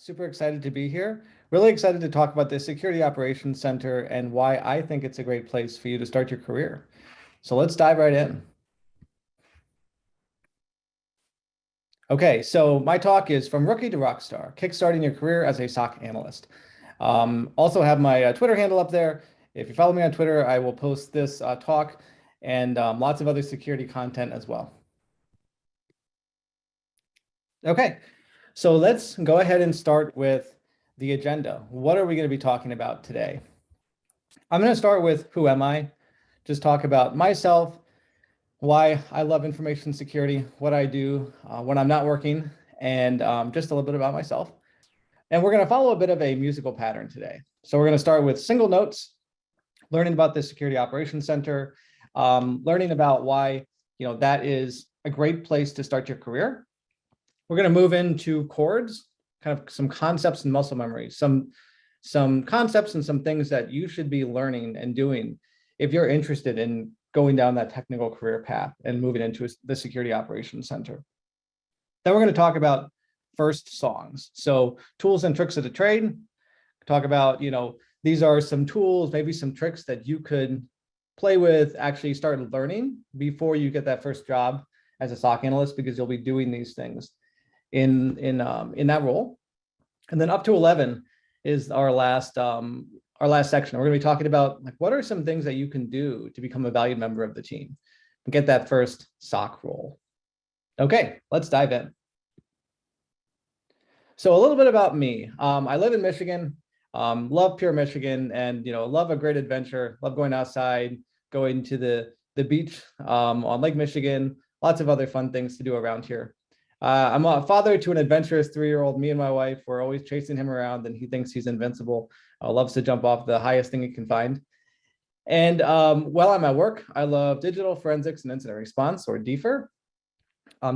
Super excited to be here. Really excited to talk about the Security Operations Center and why I think it's a great place for you to start your career. So let's dive right in. Okay, so my talk is From Rookie to Rockstar, Kickstarting Your Career as a SOC Analyst. Also have my Twitter handle up there. If you follow me on Twitter, I will post this talk and lots of other security content as well. Okay, so let's go ahead and start with the agenda. What are we going to be talking about today? I'm going to start with who am I? Just talk about myself, why I love information security, what I do when I'm not working, and just a little bit about myself. And we're going to follow a bit of a musical pattern today. So we're going to start with single notes, learning about the Security Operations Center, learning about why that is a great place to start your career. We're going to move into chords, kind of some concepts and muscle memory, some concepts and some things that you should be learning and doing if you're interested in going down that technical career path and moving into the Security Operations Center. Then we're going to talk about first songs. So tools and tricks of the trade. Talk about, these are some tools, maybe some tricks that you could play with, actually start learning before you get that first job as a SOC analyst, because you'll be doing these things in that role. And then up to 11 is our last section. We're going to be talking about what are some things that you can do to become a valued member of the team and get that first SOC role. Okay, let's dive in. So a little bit about me. I live in Michigan, love pure Michigan, and love a great adventure, love going outside, going to the beach on Lake Michigan, lots of other fun things to do around here. I'm a father to an adventurous 3-year-old. Me and my wife, we're always chasing him around, and he thinks he's invincible. Loves to jump off the highest thing he can find. And while I'm at work, I love digital forensics and incident response, or DFIR.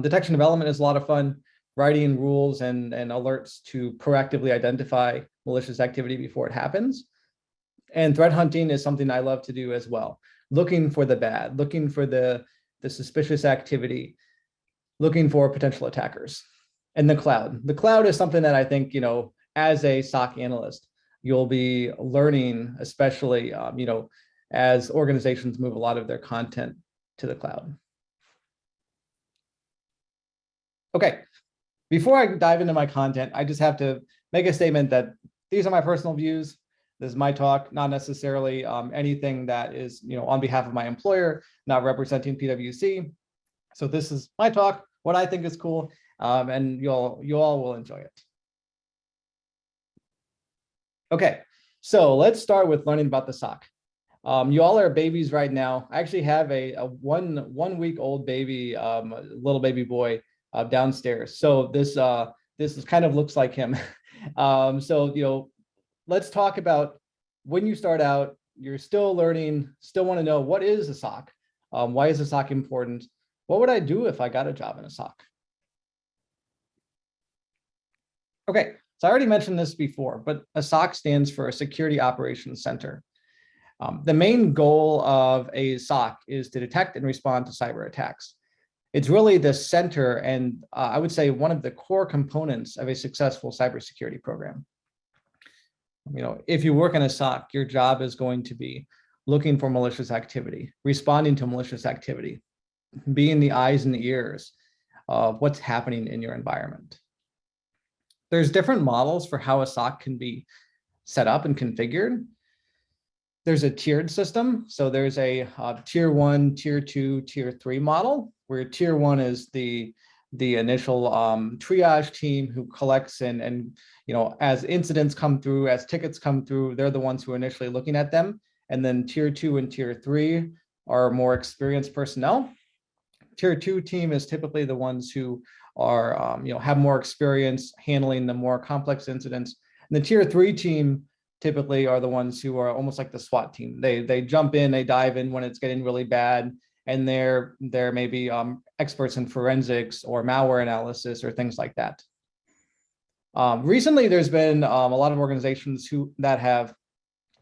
Detection development is a lot of fun, writing rules and alerts to proactively identify malicious activity before it happens. And threat hunting is something I love to do as well. Looking for the bad, looking for the suspicious activity, looking for potential attackers. And the cloud. The cloud is something that I think, as a SOC analyst, you'll be learning, especially, as organizations move a lot of their content to the cloud. Okay, before I dive into my content, I just have to make a statement that these are my personal views. This is my talk, not necessarily anything that is, on behalf of my employer, not representing PwC. So this is my talk, what I think is cool, and you all will enjoy it. Okay, so let's start with learning about the SOC. You all are babies right now. I actually have a one-week-old baby, little baby boy downstairs. So this kind of looks like him. So let's talk about when you start out, you're still learning, still want to know what is a SOC, why is a SOC important? What would I do if I got a job in a SOC? Okay, so I already mentioned this before, but a SOC stands for a Security Operations Center. The main goal of a SOC is to detect and respond to cyber attacks. It's really the center and I would say one of the core components of a successful cybersecurity program. If you work in a SOC, your job is going to be looking for malicious activity, responding to malicious activity, being the eyes and the ears of what's happening in your environment. There's different models for how a SOC can be set up and configured. There's a tiered system. So there's a tier 1, tier 2, tier 3 model, where tier 1 is the initial triage team who collects and as incidents come through, as tickets come through, they're the ones who are initially looking at them. And then tier 2 and tier 3 are more experienced personnel. Tier 2 team is typically the ones who are have more experience handling the more complex incidents. And the tier 3 team typically are the ones who are almost like the SWAT team. They jump in, they dive in when it's getting really bad, and they're maybe experts in forensics or malware analysis or things like that. Recently, there's been a lot of organizations that have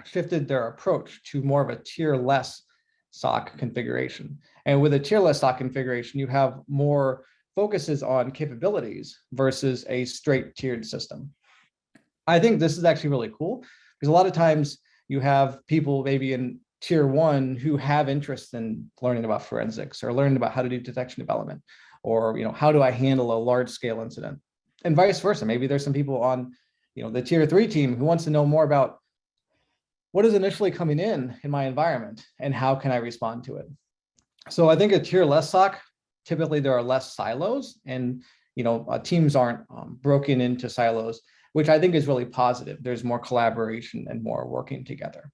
shifted their approach to more of a tier-less SOC configuration. And with a tier-less SOC configuration, you have more focuses on capabilities versus a straight tiered system. I think this is actually really cool because a lot of times you have people maybe in tier one who have interest in learning about forensics or learning about how to do detection development, or how do I handle a large scale incident, and vice versa. Maybe there's some people on the tier three team who wants to know more about what is initially coming in my environment and how can I respond to it. So I think a tier less SOC, typically there are less silos, and teams aren't broken into silos, which I think is really positive. There's more collaboration and more working together.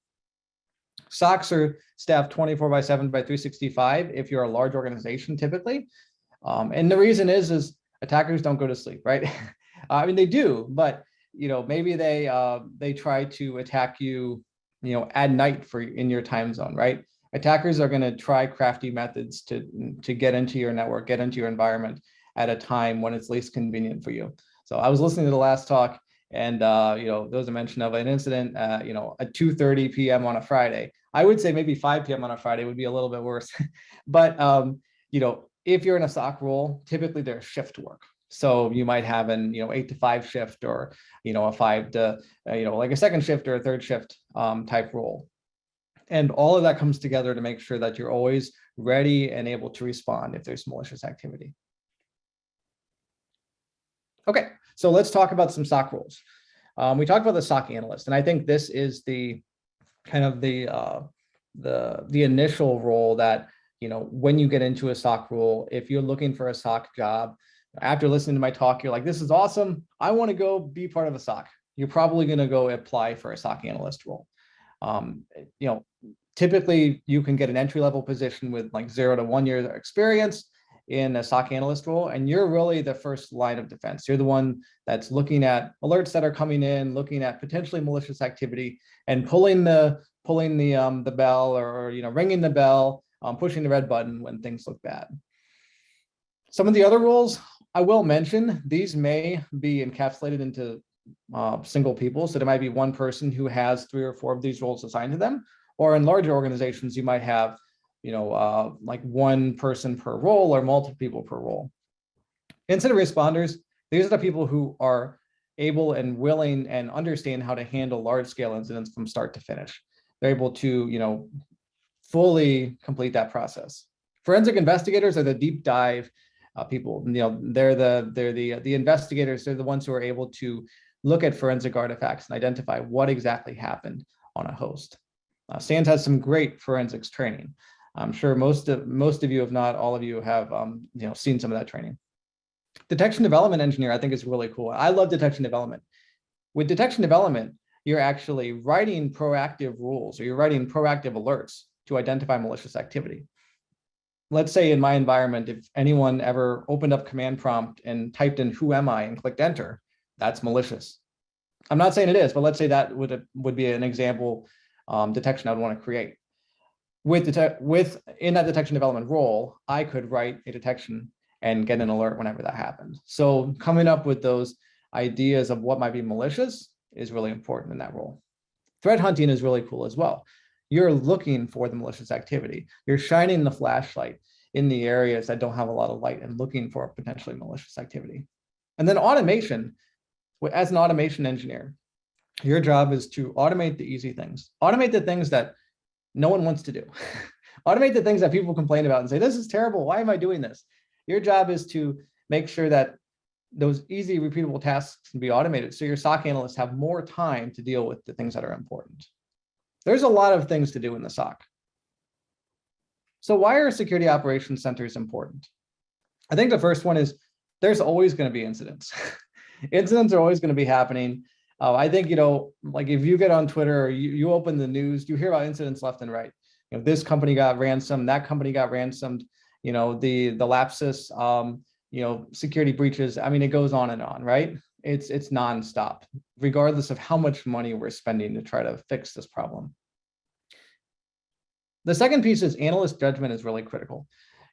SOCs are staffed 24/7 by 365 if you're a large organization typically. And the reason is attackers don't go to sleep, right? I mean, they do, but maybe they try to attack you, at night in your time zone, right? Attackers are going to try crafty methods to get into your network, get into your environment at a time when it's least convenient for you. So I was listening to the last talk, and there was a mention of an incident, at 2:30 p.m. on a Friday. I would say maybe 5 p.m. on a Friday would be a little bit worse. But if you're in a SOC role, typically there's shift work. So you might have an 8 to 5 shift, or a 5 to like a second shift or a third shift type role. And all of that comes together to make sure that you're always ready and able to respond if there's malicious activity. Okay, so let's talk about some SOC roles. We talked about the SOC analyst, and I think this is the kind of the initial role that when you get into a SOC role, if you're looking for a SOC job, after listening to my talk, you're like, this is awesome, I want to go be part of a SOC. You're probably going to go apply for a SOC analyst role. Typically you can get an entry-level position with like 0 to 1 year experience in a SOC analyst role, and you're really the first line of defense. You're the one that's looking at alerts that are coming in, looking at potentially malicious activity, and pulling the bell, or ringing the bell, pushing the red button when things look bad. Some of the other roles I will mention, these may be encapsulated into single people. So there might be one person who has 3 or 4 of these roles assigned to them, or in larger organizations, you might have, like one person per role or multiple people per role. Incident responders, these are the people who are able and willing and understand how to handle large scale incidents from start to finish. They're able to, fully complete that process. Forensic investigators are the deep dive people. They're the investigators. They're the ones who are able to look at forensic artifacts and identify what exactly happened on a host. SANS has some great forensics training. I'm sure most of you, if not all of you, have seen some of that training. Detection development engineer, I think, is really cool. I love detection development. With detection development, you're actually writing proactive rules, or you're writing proactive alerts to identify malicious activity. Let's say in my environment, if anyone ever opened up command prompt and typed in "who am I" and clicked enter, that's malicious. I'm not saying it is, but let's say that would be an example detection I would want to create. In that detection development role, I could write a detection and get an alert whenever that happened. So coming up with those ideas of what might be malicious is really important in that role. Threat hunting is really cool as well. You're looking for the malicious activity. You're shining the flashlight in the areas that don't have a lot of light and looking for potentially malicious activity. And then automation, as an automation engineer, your job is to automate the easy things. Automate the things that no one wants to do. Automate the things that people complain about and say, this is terrible, why am I doing this? Your job is to make sure that those easy, repeatable tasks can be automated, so your SOC analysts have more time to deal with the things that are important. There's a lot of things to do in the SOC. So why are security operations centers important? I think the first one is there's always going to be incidents. Incidents are always going to be happening. I think, like if you get on Twitter or you open the news, you hear about incidents left and right. This company got ransomed, that company got ransomed, the lapsus, security breaches. I mean, it goes on and on, right? It's nonstop, regardless of how much money we're spending to try to fix this problem. The second piece is analyst judgment is really critical.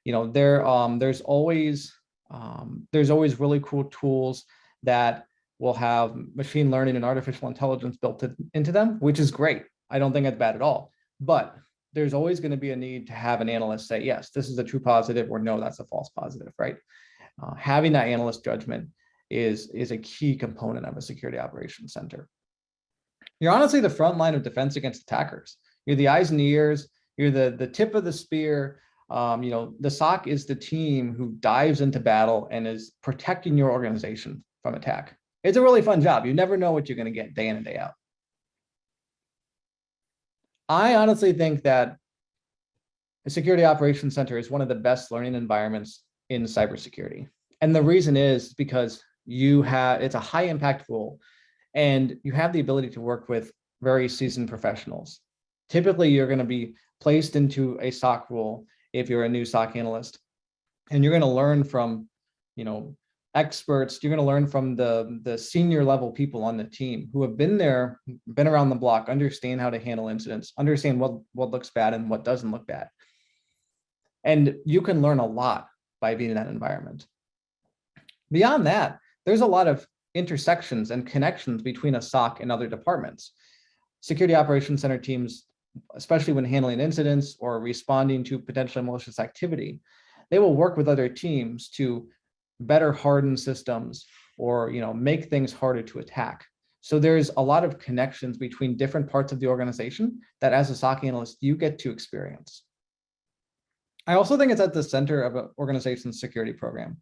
There's always really cool tools that will have machine learning and artificial intelligence built into them, which is great. I don't think it's bad at all. But there's always going to be a need to have an analyst say, yes, this is a true positive, or no, that's a false positive, right? Having that analyst judgment is a key component of a security operations center. You're honestly the front line of defense against attackers. You're the eyes and the ears. You're the tip of the spear. The SOC is the team who dives into battle and is protecting your organization from attack. It's a really fun job. You never know what you're going to get day in and day out. I honestly think that a security operations center is one of the best learning environments in cybersecurity. And the reason is because it's a high impact role and you have the ability to work with very seasoned professionals. Typically, you're going to be placed into a SOC role if you're a new SOC analyst, and you're going to learn from, experts. You're going to learn from the senior level people on the team who have been there, been around the block, understand how to handle incidents, understand what looks bad and what doesn't look bad. And you can learn a lot by being in that environment. Beyond that, there's a lot of intersections and connections between a SOC and other departments. Security Operations Center teams, especially when handling incidents or responding to potentially malicious activity, they will work with other teams to better harden systems or make things harder to attack. So there's a lot of connections between different parts of the organization that as a SOC analyst, you get to experience. I also think it's at the center of an organization's security program.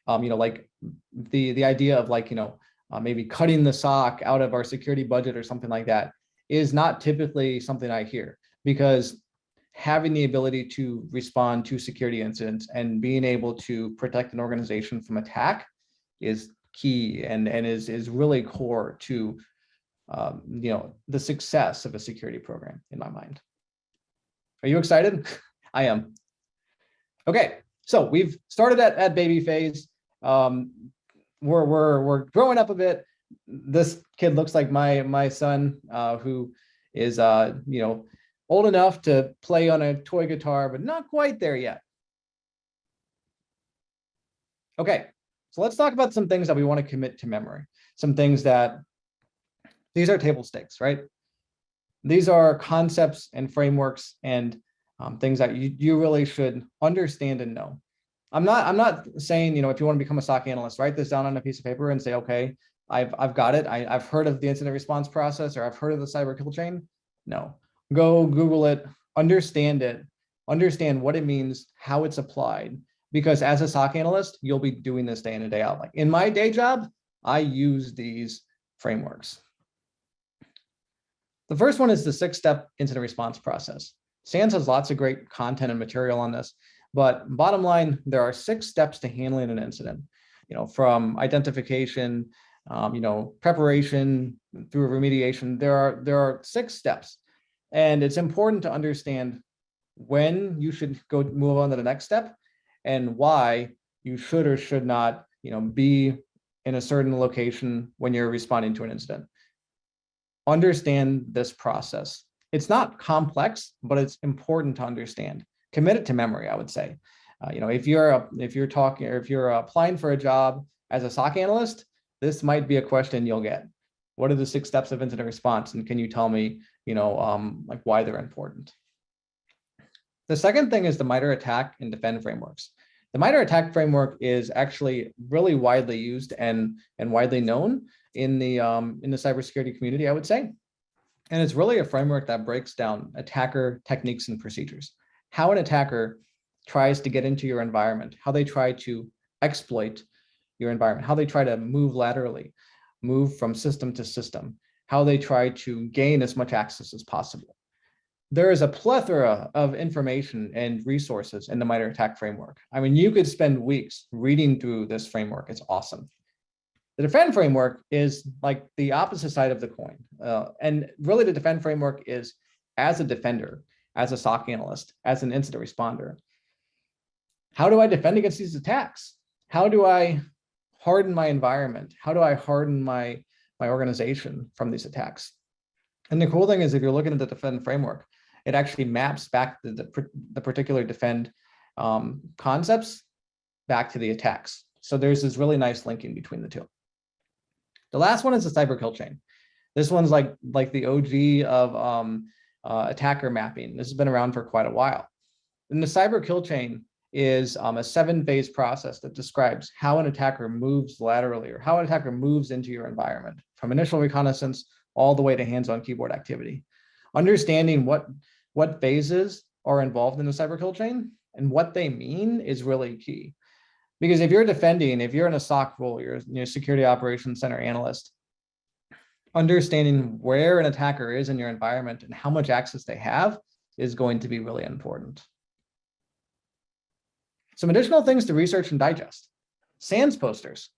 Like the idea of maybe cutting the SOC out of our security budget or something like that is not typically something I hear, because having the ability to respond to security incidents and being able to protect an organization from attack is key and is really core to the success of a security program in my mind. Are you excited? I am. Okay, so we've started at baby phase. We're growing up a bit. This kid looks like my son, who is old enough to play on a toy guitar, but not quite there yet. Okay, so let's talk about some things that we want to commit to memory. Some things that these are table stakes, right? These are concepts and frameworks and things that you really should understand and know. I'm not saying, if you want to become a SOC analyst, write this down on a piece of paper and say, okay, I've got it. I've heard of the incident response process, or I've heard of the cyber kill chain. No, go Google it, understand what it means, how it's applied, because as a SOC analyst, you'll be doing this day in and day out. Like in my day job, I use these frameworks. The first one is the 6-step incident response process. SANS has lots of great content and material on this, but bottom line, there are 6 steps to handling an incident, from identification, preparation through remediation. There are 6 steps, and it's important to understand when you should move on to the next step and why you should or should not, be in a certain location when you're responding to an incident. Understand this process. It's not complex, but it's important to understand. Commit it to memory, I would say. If you're applying for a job as a SOC analyst, this might be a question you'll get. What are the 6 steps of incident response? And can you tell me, why they're important? The second thing is the MITRE ATT&CK and defend frameworks. The MITRE ATT&CK framework is actually really widely used and widely known in the cybersecurity community, I would say. And it's really a framework that breaks down attacker techniques and procedures. How an attacker tries to get into your environment, how they try to exploit your environment, how they try to move laterally, move from system to system, how they try to gain as much access as possible. There is a plethora of information and resources in the MITRE ATT&CK framework. I mean, you could spend weeks reading through this framework. It's awesome. The defend framework is like the opposite side of the coin. And really the defend framework is, as a defender, as a SOC analyst, as an incident responder, how do I defend against these attacks? How do I harden my environment? How do I harden my organization from these attacks? And the cool thing is, if you're looking at the defend framework, it actually maps back to the particular defend concepts back to the attacks. So there's this really nice linking between the two. The last one is the cyber kill chain. This one's like the OG of attacker mapping. This has been around for quite a while. And the cyber kill chain is a 7-phase process that describes how an attacker moves laterally, or how an attacker moves into your environment, from initial reconnaissance all the way to hands-on keyboard activity. Understanding what phases are involved in the cyber kill chain and what they mean is really key. Because if you're defending, if you're in a SOC role, you're a security operations center analyst, understanding where an attacker is in your environment and how much access they have is going to be really important. Some additional things to research and digest. SANS posters.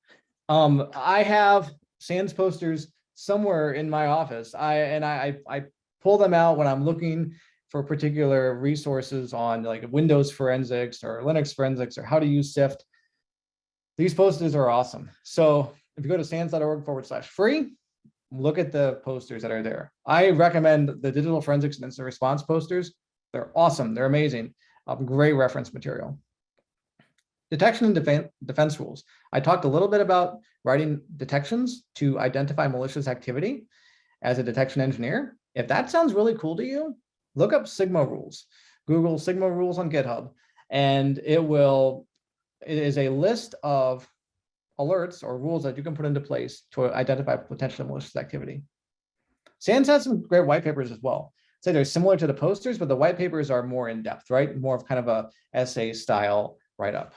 I have SANS posters somewhere in my office. I pull them out when I'm looking for particular resources on like Windows forensics or Linux forensics or how to use SIFT. These posters are awesome. So if you go to sans.org/free, look at the posters that are there. I recommend the digital forensics and incident response posters. They're awesome. They're amazing. Great reference material. Detection and defense rules. I talked a little bit about writing detections to identify malicious activity as a detection engineer. If that sounds really cool to you, look up Sigma rules. Google Sigma rules on GitHub, and it is a list of alerts or rules that you can put into place to identify potentially malicious activity. SANS has some great white papers as well. So they're similar to the posters, but the white papers are more in depth, right? More of kind of a essay style write-up.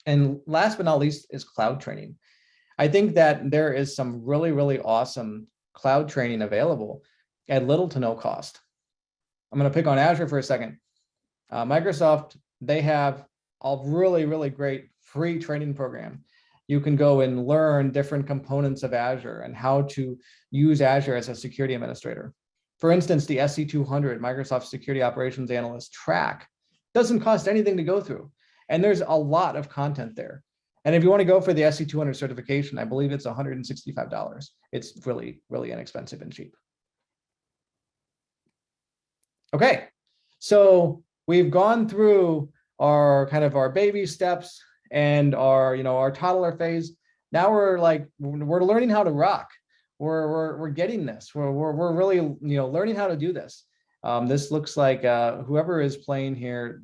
And last but not least is cloud training. I think that there is some really, really awesome cloud training available at little to no cost. I'm going to pick on Azure for a second. Microsoft, they have a really, really great free training program. You can go and learn different components of Azure and how to use Azure as a security administrator. For instance, the SC200, Microsoft Security Operations Analyst track, doesn't cost anything to go through. And there's a lot of content there. And if you want to go for the SC200 certification, I believe it's $165. It's really, really inexpensive and cheap. Okay, so we've gone through our baby steps and our toddler phase. Now we're learning how to rock. We're getting this. We're really learning how to do this. This looks like whoever is playing here,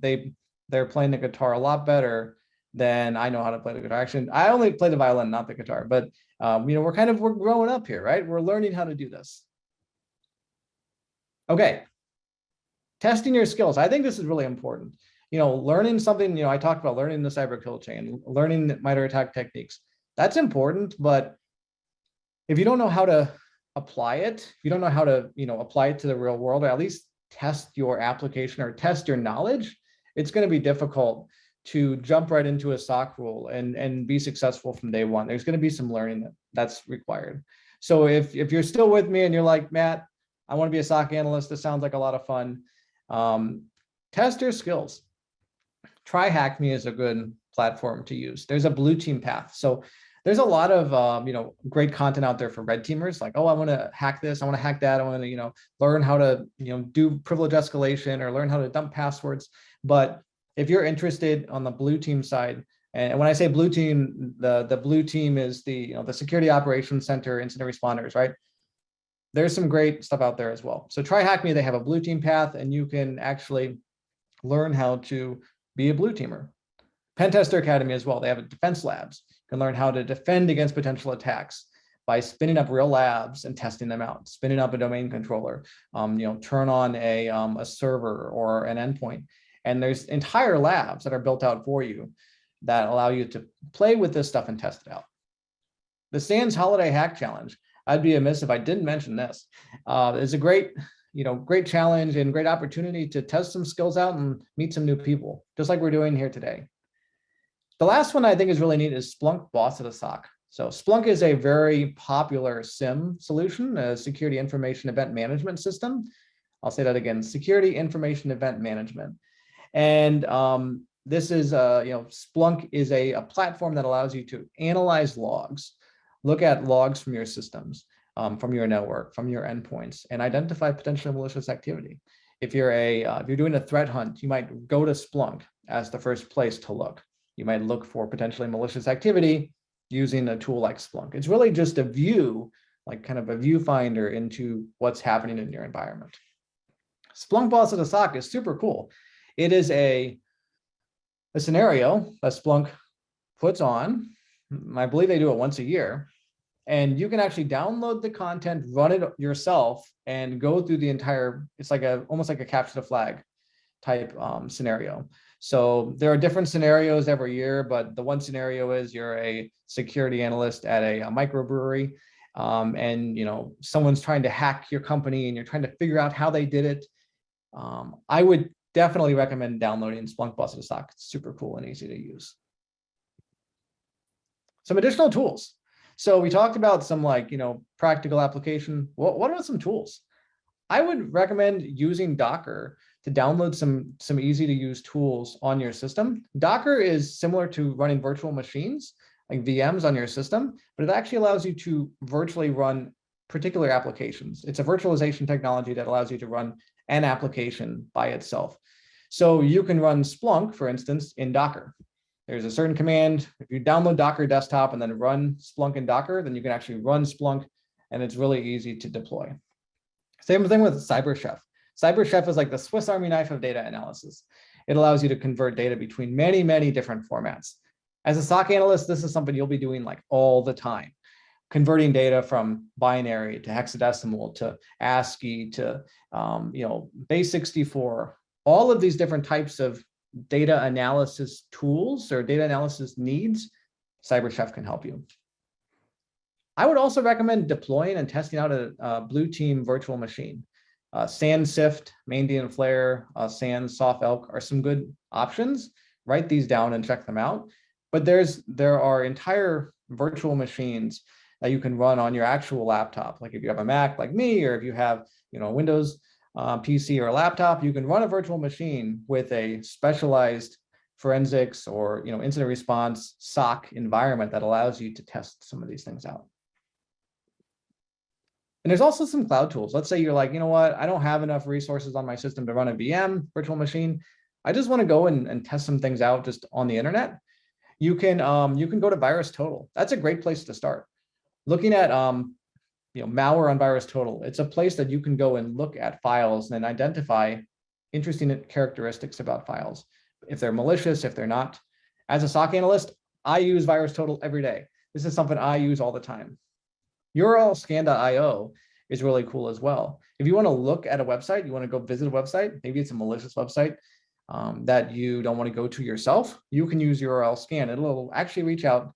they're playing the guitar a lot better than I know how to play the guitar. Actually, I only play the violin, not the guitar. But we're growing up here, right? We're learning how to do this. Okay, testing your skills. I think this is really important. Learning something. I talked about learning the cyber kill chain, learning MITRE ATT&CK techniques. That's important, but if you don't know how to apply it, if you don't know how to apply it to the real world, or at least test your application or test your knowledge, it's going to be difficult to jump right into a SOC role and be successful from day one. There's going to be some learning that's required. So if you're still with me and you're like, Matt, I want to be a SOC analyst, this sounds like a lot of fun. Test your skills. Try HackMe is a good platform to use. There's a blue team path. So there's a lot of great content out there for red teamers, like, oh, I want to hack this, I want to hack that, I want to learn how to do privilege escalation or learn how to dump passwords. But if you're interested on the blue team side, and when I say blue team, the blue team is the Security Operations Center incident responders, right? There's some great stuff out there as well. So try HackMe. They have a blue team path, and you can actually learn how to be a blue teamer. Pen Tester Academy as well. They have defense labs. You can learn how to defend against potential attacks by spinning up real labs and testing them out, spinning up a domain controller, turn on a server or an endpoint. And there's entire labs that are built out for you that allow you to play with this stuff and test it out. The SANS Holiday Hack Challenge. I'd be amiss if I didn't mention this. It's a great challenge and great opportunity to test some skills out and meet some new people, just like we're doing here today. The last one I think is really neat is Splunk Boss of the SOC. So Splunk is a very popular SIEM solution, a security information event management system. I'll say that again, security information event management. And this is, Splunk is a platform that allows you to analyze logs, look at logs from your systems, from your network, from your endpoints, and identify potentially malicious activity. If you're doing a threat hunt, you might go to Splunk as the first place to look. You might look for potentially malicious activity using a tool like Splunk. It's really just a view, like kind of a viewfinder into what's happening in your environment. Splunk Boss of the SOC is super cool. It is a scenario that Splunk puts on. I believe they do it once a year. And you can actually download the content, run it yourself, and go through the entire, it's like almost like a capture the flag type scenario. So there are different scenarios every year, but the one scenario is you're a security analyst at a microbrewery, and someone's trying to hack your company and you're trying to figure out how they did it. I would definitely recommend downloading Splunk Busted SOC. It's super cool and easy to use. Some additional tools. So we talked about some practical application. What are some tools? I would recommend using Docker to download some easy to use tools on your system. Docker is similar to running virtual machines, like VMs on your system, but it actually allows you to virtually run particular applications. It's a virtualization technology that allows you to run an application by itself. So you can run Splunk, for instance, in Docker. There's a certain command. If you download Docker Desktop and then run Splunk in Docker, then you can actually run Splunk, and it's really easy to deploy. Same thing with CyberChef. CyberChef is like the Swiss Army knife of data analysis. It allows you to convert data between many, many different formats. As a SOC analyst, this is something you'll be doing like all the time. Converting data from binary to hexadecimal to ASCII to base 64, all of these different types of data analysis tools or data analysis needs, CyberChef can help you. I would also recommend deploying and testing out a blue team virtual machine. SandSift, Mandiant and Flare, SANS, Soft Elk are some good options. Write these down and check them out. But there are entire virtual machines that you can run on your actual laptop. Like if you have a Mac like me, or if you have Windows PC or a laptop, you can run a virtual machine with a specialized forensics or incident response SOC environment that allows you to test some of these things out. And there's also some cloud tools. Let's say you're like, you know what, I don't have enough resources on my system to run a VM virtual machine. I just want to go and test some things out just on the internet. You can go to VirusTotal. That's a great place to start. Looking at malware on VirusTotal. It's a place that you can go and look at files and identify interesting characteristics about files. If they're malicious, if they're not. As a SOC analyst, I use VirusTotal every day. This is something I use all the time. URLscan.io is really cool as well. If you want to look at a website, you want to go visit a website, maybe it's a malicious website that you don't want to go to yourself, you can use URL scan. It'll actually reach out,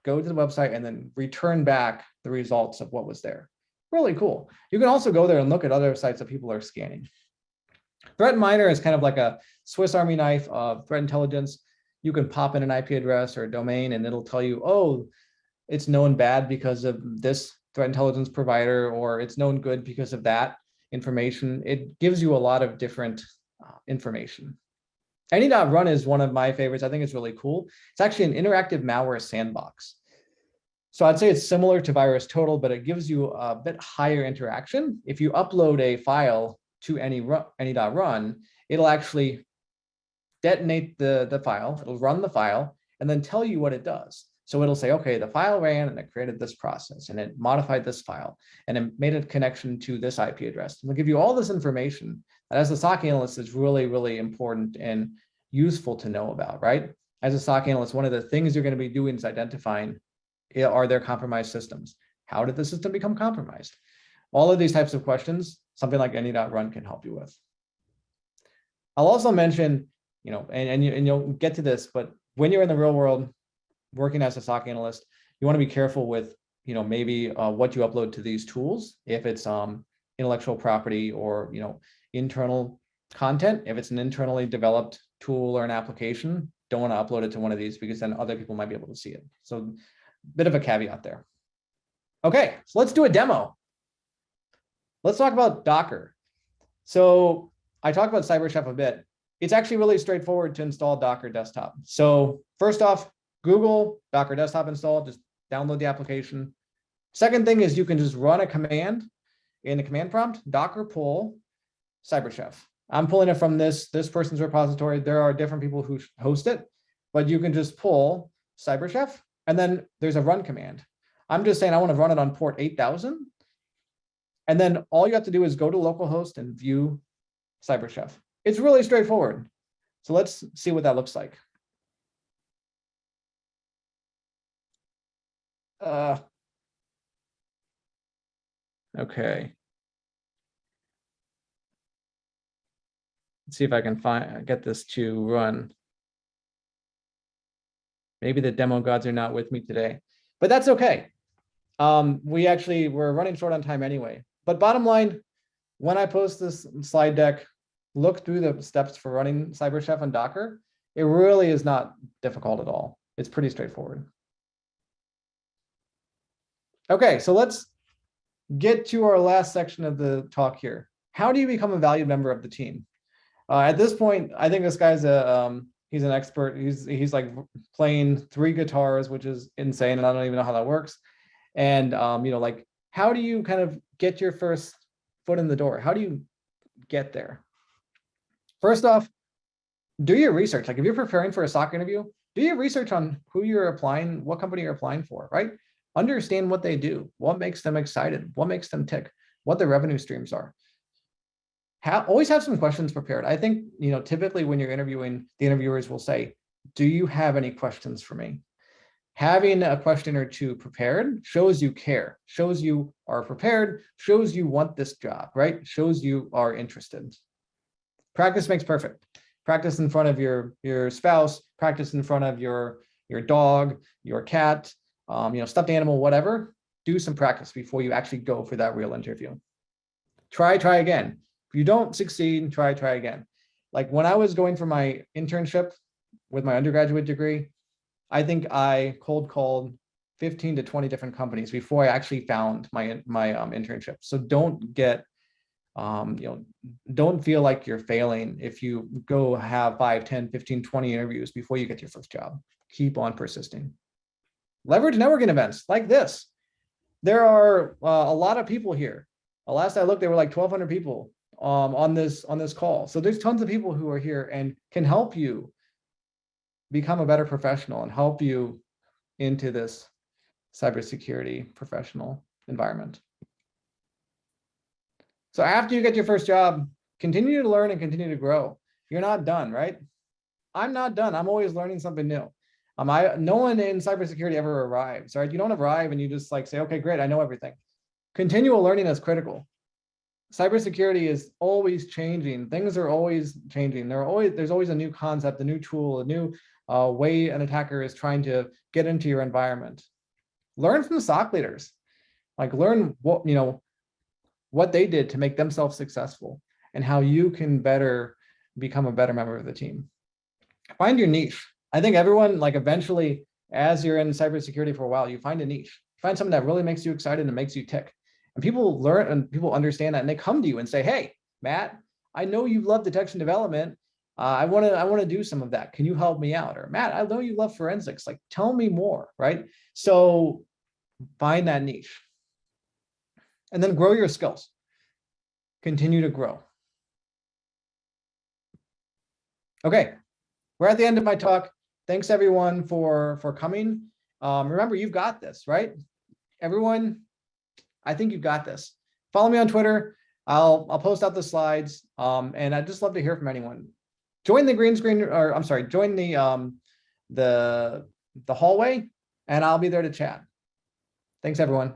go to the website, and then return back the results of what was there. Really cool. You can also go there and look at other sites that people are scanning. Threat Miner is kind of like a Swiss Army knife of threat intelligence. You can pop in an IP address or a domain, and it'll tell you, oh, it's known bad because of this threat intelligence provider, or it's known good because of that information. It gives you a lot of different information. Any.run is one of my favorites. I think it's really cool. It's actually an interactive malware sandbox. So I'd say it's similar to VirusTotal, but it gives you a bit higher interaction. If you upload a file to any.run, it'll actually detonate the file, it'll run the file, and then tell you what it does. So it'll say, okay, the file ran and it created this process and it modified this file and it made a connection to this IP address. And it'll give you all this information that as a SOC analyst is really, really important and useful to know about, right? As a SOC analyst, one of the things you're going to be doing is identifying, are there compromised systems? How did the system become compromised? All of these types of questions, something like any.run can help you with. I'll also mention, and you'll get to this, but when you're in the real world, working as a SOC analyst, you want to be careful with, maybe what you upload to these tools. If it's intellectual property or, internal content, if it's an internally developed tool or an application, don't want to upload it to one of these because then other people might be able to see it. So bit of a caveat there. Okay, so let's do a demo. Let's talk about Docker. So I talked about CyberChef a bit. It's actually really straightforward to install Docker Desktop. So first off, Google Docker Desktop install, just download the application. Second thing is you can just run a command in the command prompt, Docker pull CyberChef. I'm pulling it from this person's repository. There are different people who host it, but you can just pull CyberChef, and then there's a run command. I'm just saying I want to run it on port 8000. And then all you have to do is go to localhost and view CyberChef. It's really straightforward. So let's see what that looks like. Okay. Let's see if I can get this to run. Maybe the demo gods are not with me today, but that's okay. We're running short on time anyway. But bottom line, when I post this slide deck, look through the steps for running CyberChef on Docker. It really is not difficult at all. It's pretty straightforward. Okay, so let's get to our last section of the talk here. How do you become a valued member of the team? At this point, I think this guy's he's an expert. He's like playing 3 guitars, which is insane, and I don't even know how that works. And like, how do you kind of get your first foot in the door? How do you get there? First off, do your research. Like if you're preparing for a SOC interview, do your research on who you're applying, what company you're applying for, right? Understand what they do, what makes them excited, what makes them tick, what their revenue streams are. Always have some questions prepared. I think, typically when you're interviewing, the interviewers will say, do you have any questions for me? Having a question or two prepared shows you care, shows you are prepared, shows you want this job, right? Shows you are interested. Practice makes perfect. Practice in front of your spouse, practice in front of your dog, your cat, stuffed animal, whatever. Do some practice before you actually go for that real interview. Try again. If you don't succeed, try again. Like when I was going for my internship with my undergraduate degree, I think I cold called 15 to 20 different companies before I actually found my internship. So don't get, don't feel like you're failing if you go have 5, 10, 15, 20 interviews before you get your first job. Keep on persisting. Leverage networking events like this. There are a lot of people here. Last I looked, there were like 1,200 people on this call. So there's tons of people who are here and can help you become a better professional and help you into this cybersecurity professional environment. So after you get your first job, continue to learn and continue to grow. You're not done, right? I'm not done. I'm always learning something new. No one in cybersecurity ever arrives, right? You don't arrive and you just like say, okay, great, I know everything. Continual learning is critical. Cybersecurity is always changing. Things are always changing. There's always a new concept, a new tool, a new way an attacker is trying to get into your environment. Learn from the SOC leaders. Like learn what they did to make themselves successful and how you can become a better member of the team. Find your niche. I think everyone, like eventually, as you're in cybersecurity for a while, you find a niche. Find something that really makes you excited and makes you tick. And people learn and people understand that, and they come to you and say, "Hey, Matt, I know you love detection development. I want to do some of that. Can you help me out?" Or Matt, I know you love forensics. Like, tell me more, right? So find that niche, and then grow your skills. Continue to grow. Okay, we're at the end of my talk. Thanks everyone for coming. Remember, you've got this, right? Everyone, I think you've got this. Follow me on Twitter. I'll post out the slides. And I'd just love to hear from anyone. Join the green screen, or I'm sorry, join the hallway, and I'll be there to chat. Thanks, everyone.